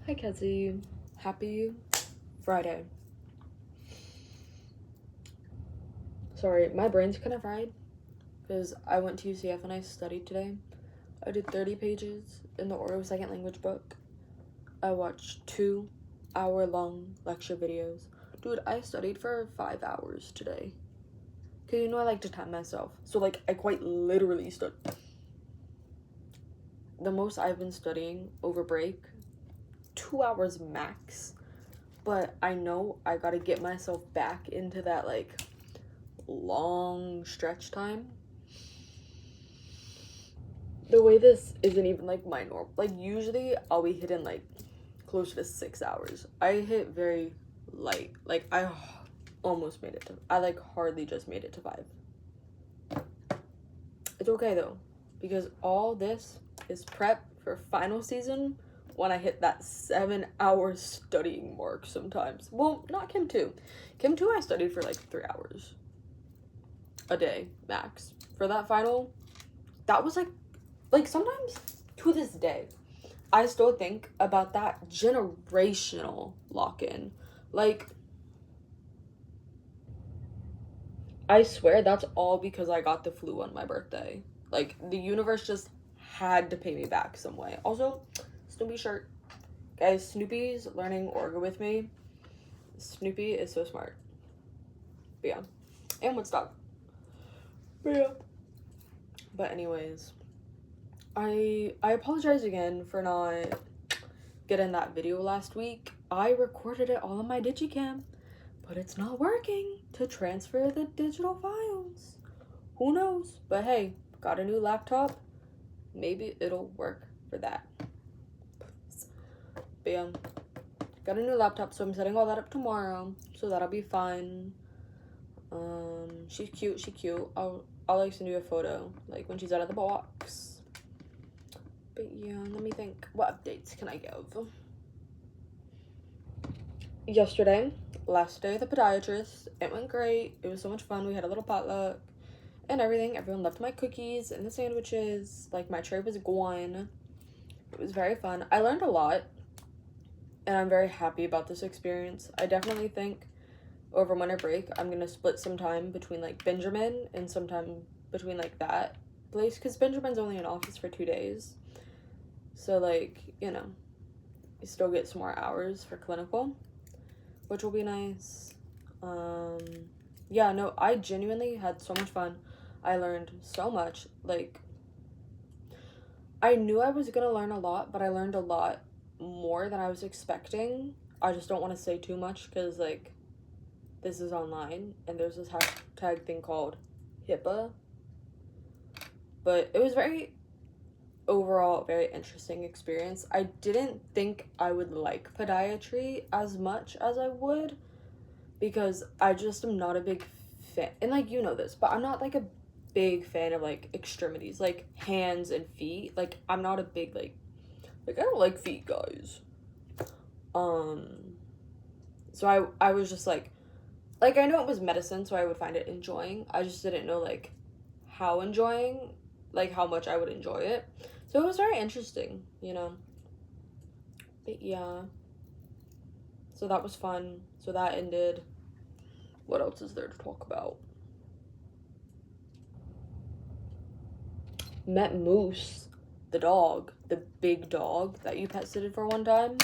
Hi, Kezzy. Happy Friday. Sorry, my brain's kind of fried because I went to UCF and I studied today. I did 30 pages in the Ordo Second Language book. I watched 2-hour-long lecture videos. Dude, I studied for 5 hours today. Because you know I like to time myself. So, like, I quite literally studied. The most I've been studying over break, 2 hours max. But I know I gotta get myself back into that, like, long stretch time. The way this isn't even, like, my norm. Like, usually I'll be hitting, like, closer to 6 hours. I hit very light. Like, I almost made it to, I, like, hardly just made it to 5. It's okay, though, because all this is prep for final season when I hit that 7-hour studying mark sometimes. Well, not Chem 2. Chem 2 I studied for, like, 3 hours a day, max. For that final, that was, like, sometimes, to this day, I still think about that generational lock-in. Like, I swear that's all because I got the flu on my birthday. Like, the universe just had to pay me back some way. Also, Snoopy shirt. Guys, Snoopy's learning Orga with me. Snoopy is so smart. But yeah. And Woodstock. But yeah. But anyways, I apologize again for not getting that video last week. I recorded it all on my Digicam, but it's not working to transfer the digital files. Who knows? But hey, got a new laptop. Maybe it'll work for that. But yeah, got a new laptop, so I'm setting all that up tomorrow, so that'll be fun. She's cute. I'll like send you a photo, like, when she's out of the box. But yeah, let me think. What updates can I give? Yesterday, last day of the podiatrist, it went great. It was so much fun. We had a little potluck and everything. Everyone loved my cookies and the sandwiches. Like, my tray was gone. It was very fun. I learned a lot, and I'm very happy about this experience. I definitely think over winter break, I'm gonna split some time between, like, Benjamin and some time between, like, that place, because Benjamin's only in office for 2 days. So, like, you know, you still get some more hours for clinical, which will be nice. Yeah, no, I genuinely had so much fun. I learned so much. Like, I knew I was gonna learn a lot, but I learned a lot more than I was expecting. I just don't want to say too much because, like, this is online and there's this hashtag thing called HIPAA. But it was overall very interesting experience. I didn't think I would like podiatry as much as I would, because I just am not a big fan, and, like, you know this, but I'm not, like, a big fan of, like, extremities, like hands and feet. Like, I'm not a big, like I don't like feet, guys. So I was just like I know it was medicine, so I would find it enjoying. I just didn't know, like, how enjoying, like, how much I would enjoy it. So it was very interesting, you know. But yeah. So that was fun. So that ended. What else is there to talk about? Met Moose, the dog, the big dog that you pet sitted for one time.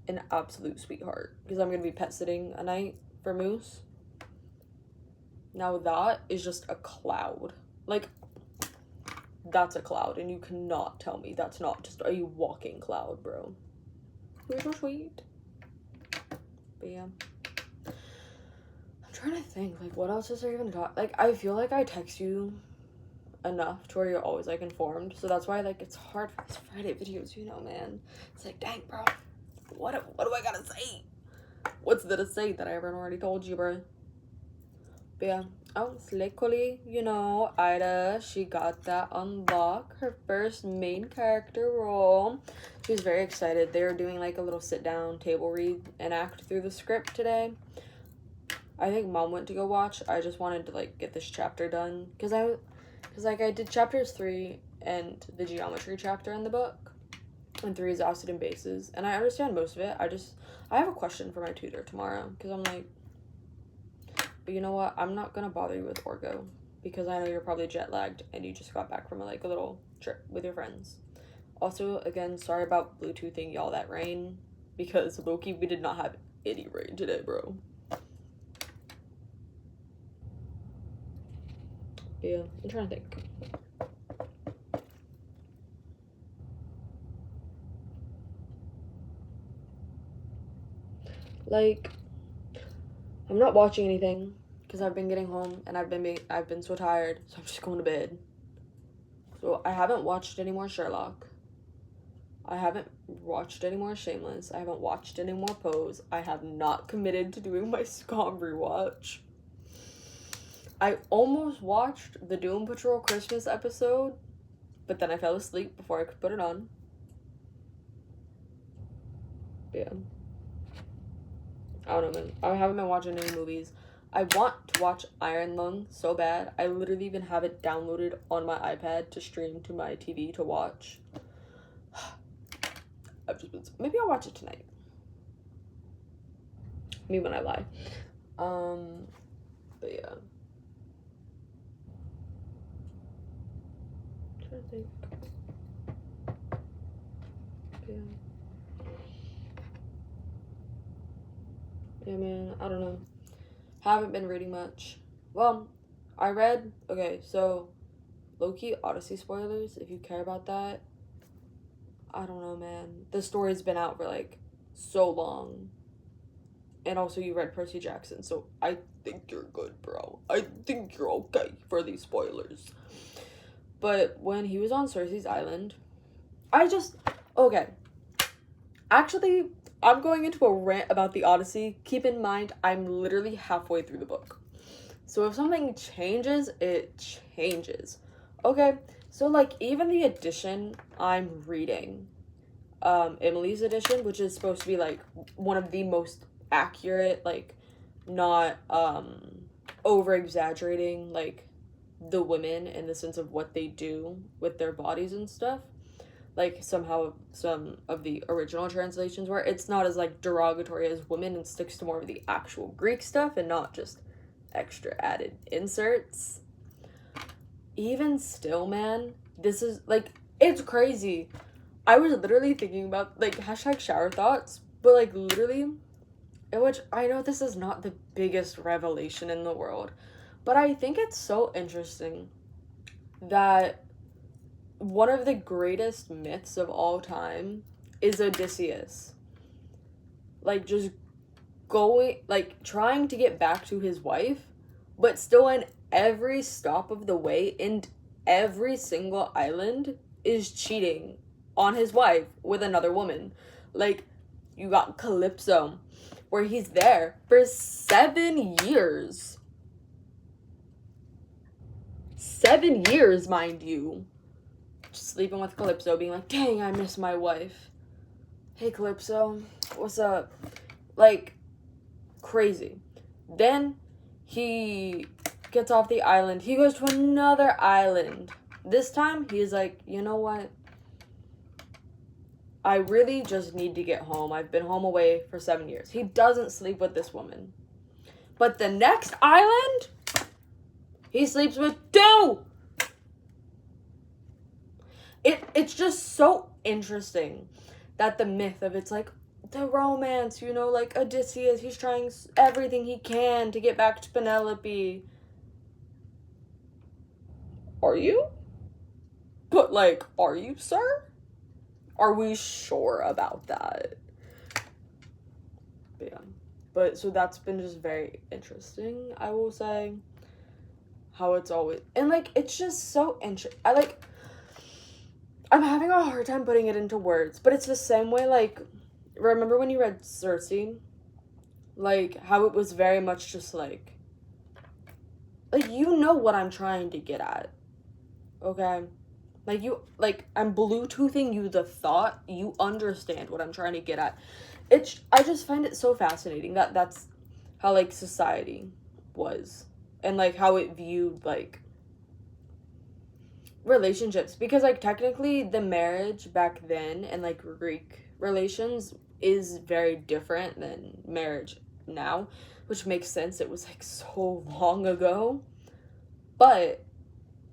An absolute sweetheart, because I'm gonna be pet sitting a night for Moose. Now that is just a cloud. Like, that's a cloud, and you cannot tell me that's not just a walking cloud, bro. You're so sweet. But yeah, I'm trying to think, like, what else is there even to talk? Like, I feel like I text you enough to where you're always, like, informed, so that's why, like, it's hard for these Friday videos, you know, man. It's like, dang, bro, what do I gotta say? What's there to say that I haven't already told you, bro? But yeah, luckily, you know, Ida, she got that unlock, her first main character role. She was very excited. They were doing, like, a little sit-down table read and act through the script today. I think Mom went to go watch. I just wanted to, like, get this chapter done, because I did chapters 3 and the geometry chapter in the book, and 3 is acid and bases. And I understand most of it. I have a question for my tutor tomorrow, because I'm like, but you know what? I'm not going to bother you with orgo, because I know you're probably jet lagged and you just got back from like a little trip with your friends. Also, again, sorry about Bluetoothing y'all that rain, because low-key, we did not have any rain today, bro. Yeah, I'm trying to think. Like, I'm not watching anything because I've been getting home and I've been so tired, so I'm just going to bed. So I haven't watched any more Sherlock. I haven't watched any more Shameless. I haven't watched any more Pose. I have not committed to doing my Scum rewatch. I almost watched the Doom Patrol Christmas episode, but then I fell asleep before I could put it on. Yeah. I don't know, man. I haven't been watching any movies. I want to watch Iron Lung so bad. I literally even have it downloaded on my iPad to stream to my TV to watch. Maybe I'll watch it tonight. Me when I lie. But yeah. I'm trying to think. Yeah. Yeah, man, I don't know. Haven't been reading much. Well, I read, okay, so low-key Odyssey spoilers, if you care about that. I don't know, man. The story's been out for like so long. And also you read Percy Jackson, so I think you're good, bro. I think you're okay for these spoilers. But when he was on Cersei's Island, okay. Actually, I'm going into a rant about the Odyssey. Keep in mind, I'm literally halfway through the book. So if something changes, it changes. Okay, so like even the edition I'm reading, Emily's edition, which is supposed to be like one of the most accurate, like not over exaggerating like the women in the sense of what they do with their bodies and stuff. Like somehow some of the original translations where it's not as like derogatory as women and sticks to more of the actual Greek stuff and not just extra added inserts. Even still, man, this is like, it's crazy. I was literally thinking about like #shower thoughts, but like literally, in which I know this is not the biggest revelation in the world, but I think it's so interesting that one of the greatest myths of all time is Odysseus. Like, just trying to get back to his wife, but still in every stop of the way, and every single island, is cheating on his wife with another woman. Like, you got Calypso, where he's there for 7 years. 7 years, mind you. Just sleeping with Calypso, being like, dang, I miss my wife. Hey, Calypso, what's up? Like, crazy. Then he gets off the island. He goes to another island. This time, he's like, you know what? I really just need to get home. I've been home away for 7 years. He doesn't sleep with this woman. But the next island, he sleeps with 2! It's just so interesting that the myth of it's like the romance, you know, like Odysseus, he's trying everything he can to get back to Penelope. Are you? But like, are you, sir? Are we sure about that? But yeah. But so that's been just very interesting, I will say. How it's always, and like, it's just so interesting. I'm having a hard time putting it into words, but it's the same way, like, remember when you read Cersei? Like, how it was very much just, like, you know what I'm trying to get at, okay? Like, I'm Bluetoothing you the thought, you understand what I'm trying to get at. I just find it so fascinating that that's how, like, society was, and, like, how it viewed, like, relationships, because like technically the marriage back then and like Greek relations is very different than marriage now, which makes sense. It was like so long ago, but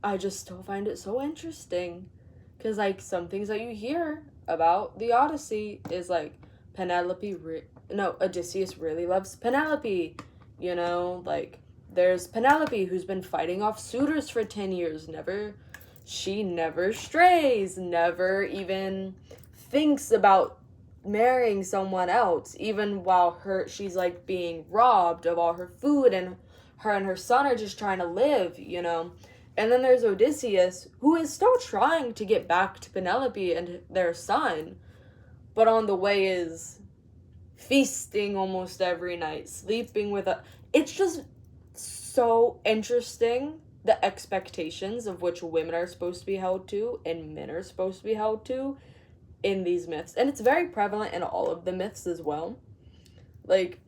I just still find it so interesting because like some things that you hear about the Odyssey is like Odysseus really loves Penelope, you know, like there's Penelope who's been fighting off suitors for 10 years, she never strays, never even thinks about marrying someone else, even while she's like being robbed of all her food, and her son are just trying to live, you know. And then there's Odysseus, who is still trying to get back to Penelope and their son, but on the way is feasting almost every night, sleeping with it's just so interesting, the expectations of which women are supposed to be held to and men are supposed to be held to in these myths. And it's very prevalent in all of the myths as well. Like,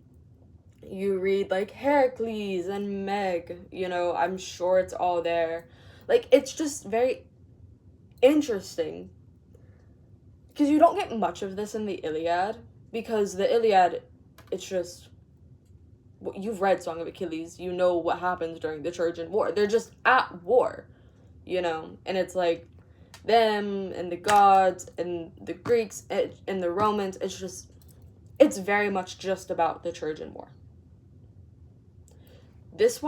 you read, like, Heracles and Meg, you know, I'm sure it's all there. Like, it's just very interesting. Because you don't get much of this in the Iliad. Because the Iliad, it's just... You've read Song of Achilles. You know what happens during the Trojan War. They're just at war, you know? And it's like them and the gods and the Greeks and the Romans. It's very much just about the Trojan War. This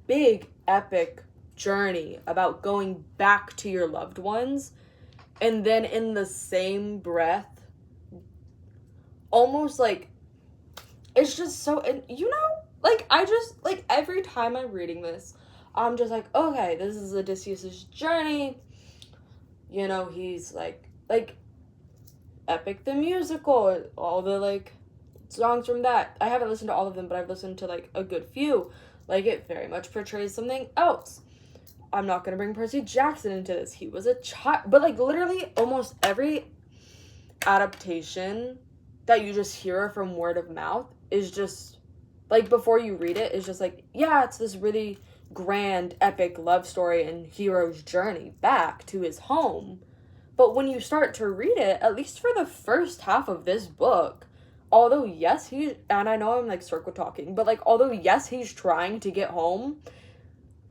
big epic journey about going back to your loved ones, and then in the same breath, almost like, it's just so, you know, like, I just, like, every time I'm reading this, I'm just like, okay, this is Odysseus' journey, you know, he's, like, Epic the Musical, all the, like, songs from that. I haven't listened to all of them, but I've listened to, like, a good few. Like, it very much portrays something else. I'm not gonna bring Percy Jackson into this. He was a child, but, like, literally almost every adaptation that you just hear from word of mouth is just, like, before you read it, is just like, yeah, it's this really grand, epic love story and hero's journey back to his home. But when you start to read it, at least for the first half of this book, although, yes, and I know I'm, like, circle talking, but, like, although, yes, he's trying to get home,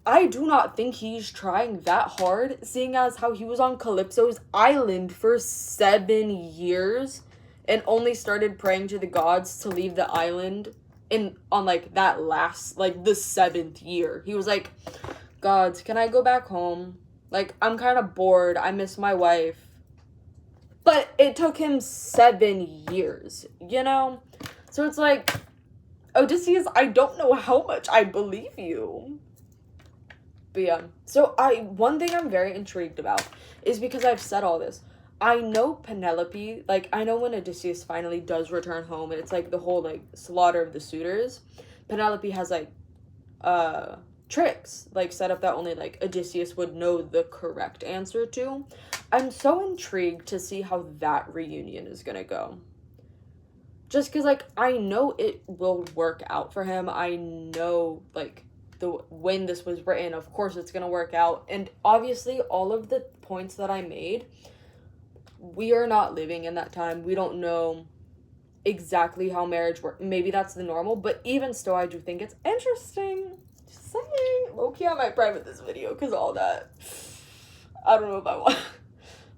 I do not think he's trying that hard, seeing as how he was on Calypso's island for 7 years and only started praying to the gods to leave the island on, like, that last, like, the 7th year. He was like, gods, can I go back home? Like, I'm kind of bored. I miss my wife. But it took him 7 years, you know? So it's like, Odysseus, I don't know how much I believe you. But yeah, so one thing I'm very intrigued about is, because I've said all this, I know Penelope, like, I know when Odysseus finally does return home and it's, like, the whole, like, slaughter of the suitors, Penelope has, like, tricks, like, set up that only, like, Odysseus would know the correct answer to. I'm so intrigued to see how that reunion is gonna go. Just because, like, I know it will work out for him. I know, like, when this was written, of course it's gonna work out. And obviously, all of the points that I made, we are not living in that time. We don't know exactly how marriage works. Maybe that's the normal, but even still, I do think it's interesting. Just saying. Low-key, I might private this video, because all that, I don't know if I want,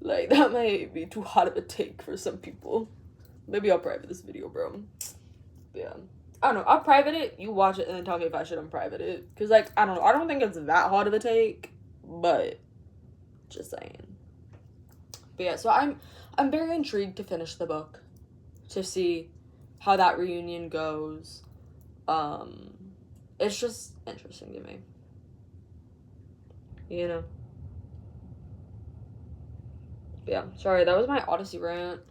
like, that might be too hot of a take for some people. Maybe I'll private this video, bro. But yeah, I don't know, I'll private it, you watch it, and then tell me if I should unprivate it, because, like, I don't know, I don't think it's that hot of a take, but just saying. But yeah, so I'm very intrigued to finish the book, to see how that reunion goes. It's just interesting to me, you know. But yeah, sorry, that was my Odyssey rant.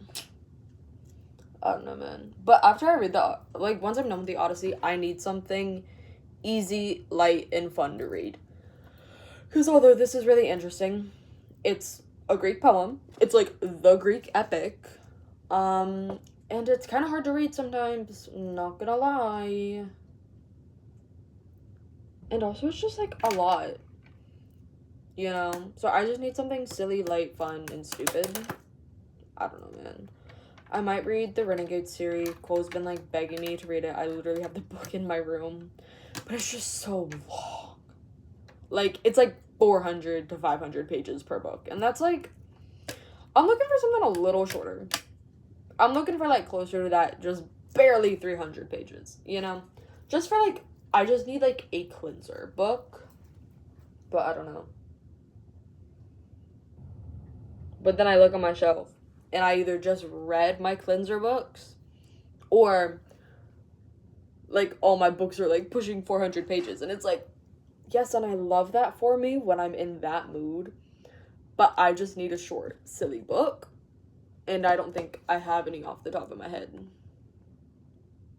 I don't know, man. But after I read once I'm done with the Odyssey, I need something easy, light, and fun to read. Because although this is really interesting, it's a Greek poem. It's, like, the Greek epic. And it's kind of hard to read sometimes, not gonna lie. And also, it's just, like, a lot. you know? So I just need something silly, light, fun, and stupid. I don't know, man. I might read the Renegade series. Cole's been, like, begging me to read it. I literally have the book in my room. But it's just so long. Like, it's, like, 400 to 500 pages per book. And that's, like... I'm looking for something a little shorter. I'm looking for, like, closer to that, just barely 300 pages, you know? Just for, like... I just need, like, a cleanser book. But I don't know. But then I look on my shelf. And I either just read my cleanser books, or, like, all my books are, like, pushing 400 pages. And it's like, yes, and I love that for me when I'm in that mood. But I just need a short, silly book. And I don't think I have any off the top of my head.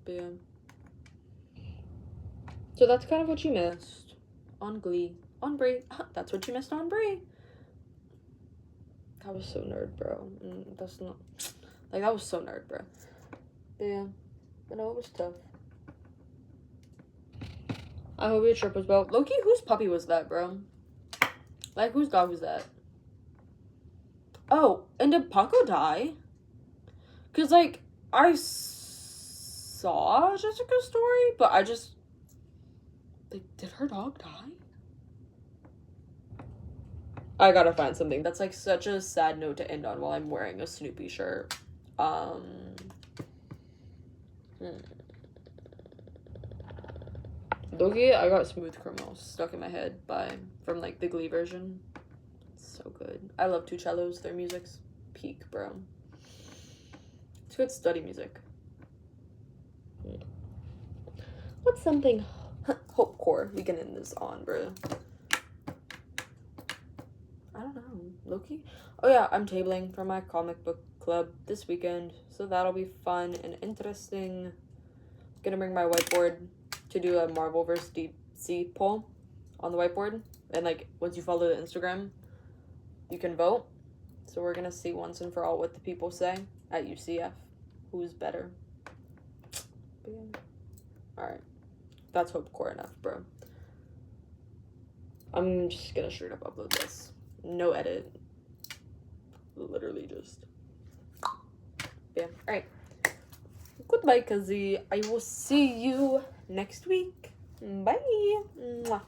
But yeah. So that's kind of what you missed on Glee. On Brie. That's what you missed on Brie. That was so nerd, bro. That's not... Like, that was so nerd, bro. But yeah. But no, it was tough. I hope your trip was well. Loki, whose puppy was that, bro? Like, whose dog was that? Oh, and did Paco die? Because, like, I saw Jessica's story, but I just... Like, did her dog die? I gotta find something. That's, like, such a sad note to end on while I'm wearing a Snoopy shirt. Loki, I got Smooth Criminal stuck in my head from, like, the Glee version. It's so good. I love Two Cellos. Their music's peak, bro. It's good study music. What's something hopecore we can end this on, bro? I don't know. Loki? Oh yeah, I'm tabling for my comic book club this weekend, so that'll be fun and interesting. Gonna bring my whiteboard to do a Marvel vs. DC poll on the whiteboard, and, like, once you follow the Instagram, you can vote. So we're gonna see once and for all what the people say at UCF. Who's better? Alright. That's hopecore enough, bro. I'm just gonna straight up upload this. No edit. Literally just. Yeah. Alright. Goodbye, Kazzy. I will see you next week. Bye. Mwah.